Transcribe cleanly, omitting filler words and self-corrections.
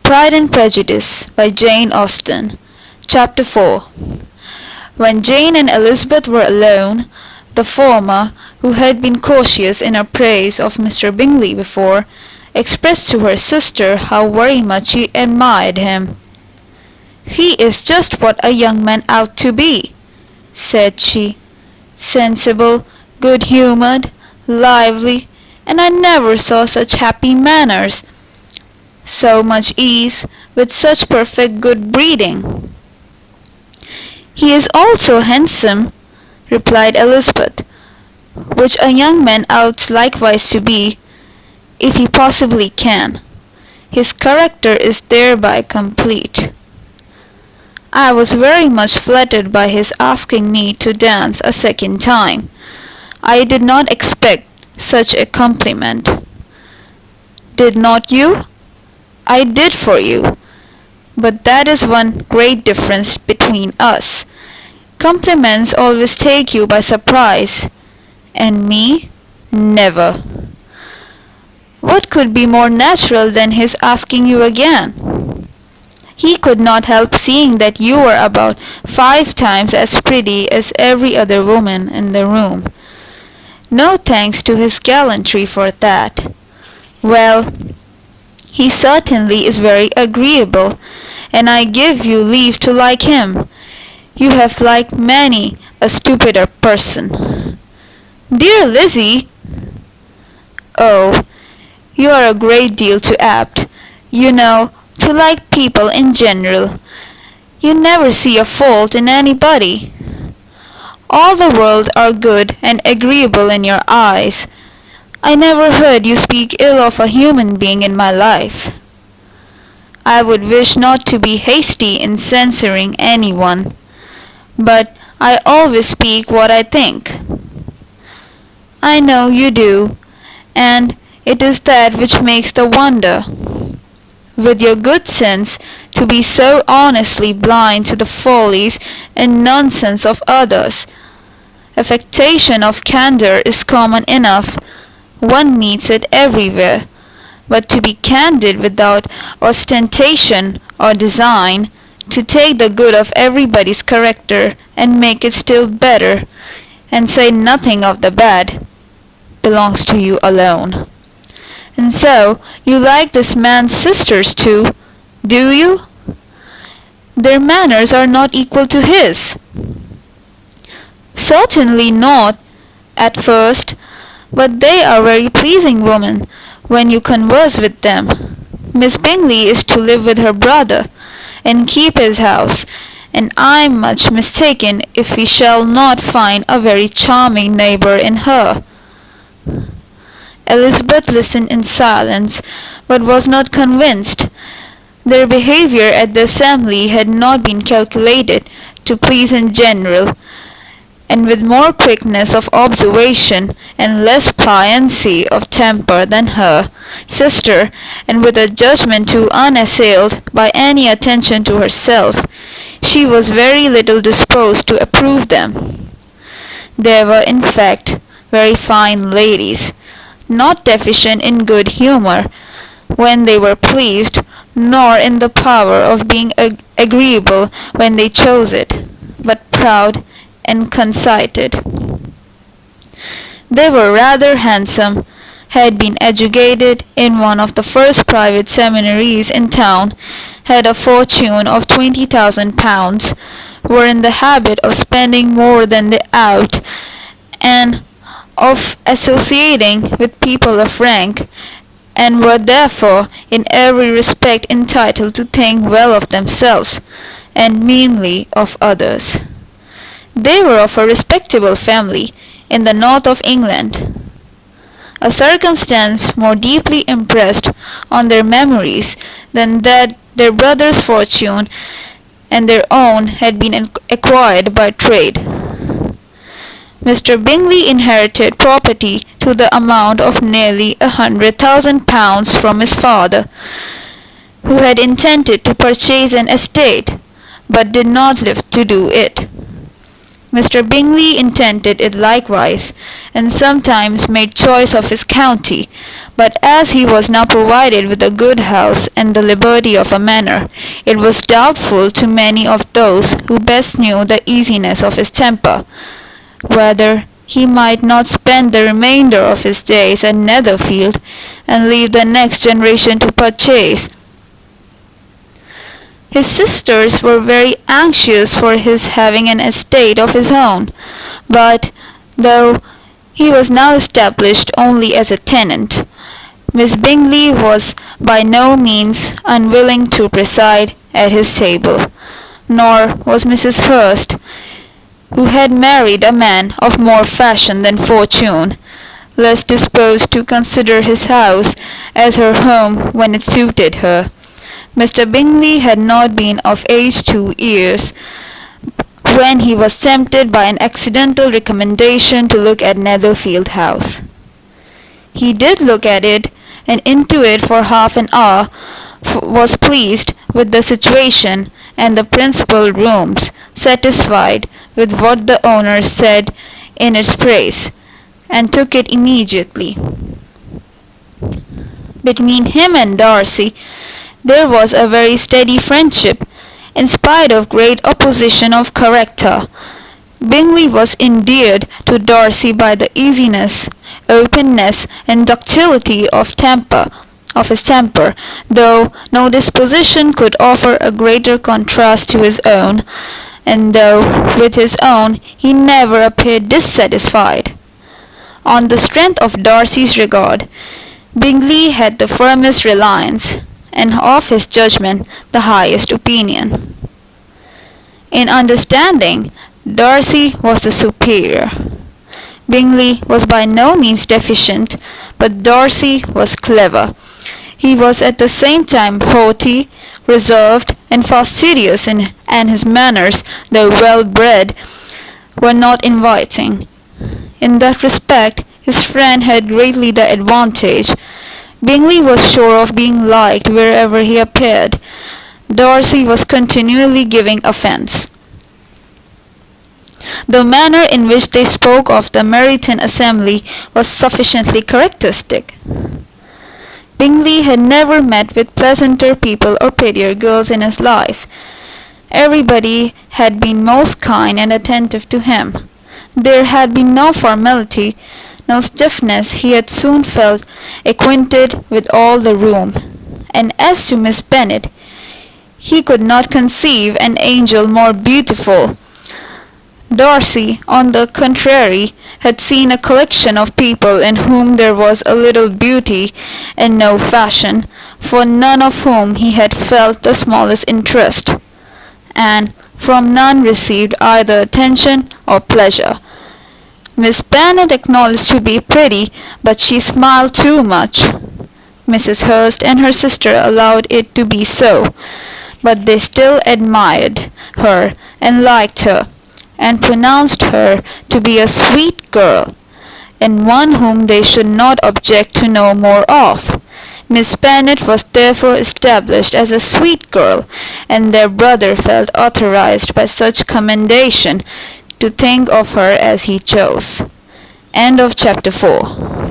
Pride and Prejudice by Jane Austen. Chapter 4. When Jane and Elizabeth were alone, the former, who had been cautious in her praise of Mr. Bingley before, expressed to her sister how very much she admired him. "He is just what a young man ought to be," said she, "sensible, good-humoured, lively, and I never saw such happy manners. So much ease, with such perfect good breeding." "He is also handsome," replied Elizabeth, "which a young man ought likewise to be, if he possibly can. His character is thereby complete. I was very much flattered by his asking me to dance a second time. I did not expect such a compliment." "Did not you?" "I did for you. But that is one great difference between us. Compliments always take you by surprise, and me never." "What could be more natural than his asking you again? He could not help seeing that you were about 5 times as pretty as every other woman in the room. No thanks to his gallantry for that. Well, he certainly is very agreeable, and I give you leave to like him. You have liked many a stupider person." "Dear Lizzie!" "Oh, you are a great deal too apt, you know, to like people in general. You never see a fault in anybody. All the world are good and agreeable in your eyes. I never heard you speak ill of a human being in my life." "I would wish not to be hasty in censuring anyone, but I always speak what I think." "I know you do, and it is that which makes the wonder. With your good sense, to be so honestly blind to the follies and nonsense of others. Affectation of candour is common enough. One meets it everywhere, but to be candid without ostentation or design, to take the good of everybody's character and make it still better, and say nothing of the bad, belongs to you alone. And so you like this man's sisters too, do you? Their manners are not equal to his." "Certainly not, at first, but they are very pleasing women when you converse with them. Miss Bingley is to live with her brother, and keep his house, and I am much mistaken if we shall not find a very charming neighbour in her." Elizabeth listened in silence, but was not convinced. Their behaviour at the assembly had not been calculated to please in general, and with more quickness of observation and less pliancy of temper than her sister, and with a judgment too unassailed by any attention to herself, she was very little disposed to approve them. They were in fact very fine ladies, not deficient in good humour when they were pleased, nor in the power of being agreeable when they chose it, but proud and conceited. They were rather handsome, had been educated in one of the first private seminaries in town, had a fortune of £20,000, were in the habit of spending more than they ought, and of associating with people of rank, and were therefore in every respect entitled to think well of themselves, and meanly of others. They were of a respectable family in the north of England, a circumstance more deeply impressed on their memories than that their brother's fortune and their own had been acquired by trade. Mr. Bingley inherited property to the amount of nearly £100,000 from his father, who had intended to purchase an estate, but did not live to do it. Mr. Bingley intended it likewise, and sometimes made choice of his county, but as he was now provided with a good house and the liberty of a manor, it was doubtful to many of those who best knew the easiness of his temper, whether he might not spend the remainder of his days at Netherfield, and leave the next generation to purchase. His sisters were very anxious for his having an estate of his own, but though he was now established only as a tenant, Miss Bingley was by no means unwilling to preside at his table, nor was Mrs. Hurst, who had married a man of more fashion than fortune, less disposed to consider his house as her home when it suited her. Mr. Bingley had not been of age 2 years when he was tempted by an accidental recommendation to look at Netherfield House. He did look at it, and into it for half an hour, was pleased with the situation and the principal rooms, satisfied with what the owner said in its praise, and took it immediately. Between him and Darcy there was a very steady friendship, in spite of great opposition of character. Bingley was endeared to Darcy by the easiness, openness, and ductility of his temper, though no disposition could offer a greater contrast to his own, and though with his own he never appeared dissatisfied. On the strength of Darcy's regard, Bingley had the firmest reliance, and of his judgment the highest opinion. In understanding, Darcy was the superior. Bingley was by no means deficient, but Darcy was clever. He was at the same time haughty, reserved, and fastidious, and his manners, though well bred, were not inviting. In that respect his friend had greatly the advantage. Bingley was sure of being liked wherever he appeared. Darcy was continually giving offence. The manner in which they spoke of the Meryton assembly was sufficiently characteristic. Bingley had never met with pleasanter people or prettier girls in his life. Everybody had been most kind and attentive to him. There had been no formality, no stiffness. He had soon felt acquainted with all the room, and as to Miss Bennet, he could not conceive an angel more beautiful. Darcy, on the contrary, had seen a collection of people in whom there was a little beauty and no fashion, for none of whom he had felt the smallest interest, and from none received either attention or pleasure. Miss Bennet acknowledged to be pretty, but she smiled too much. Mrs. Hurst and her sister allowed it to be so, but they still admired her and liked her, and pronounced her to be a sweet girl, and one whom they should not object to know more of. Miss Bennet was therefore established as a sweet girl, and their brother felt authorized by such commendation to think of her as he chose. End of chapter 4.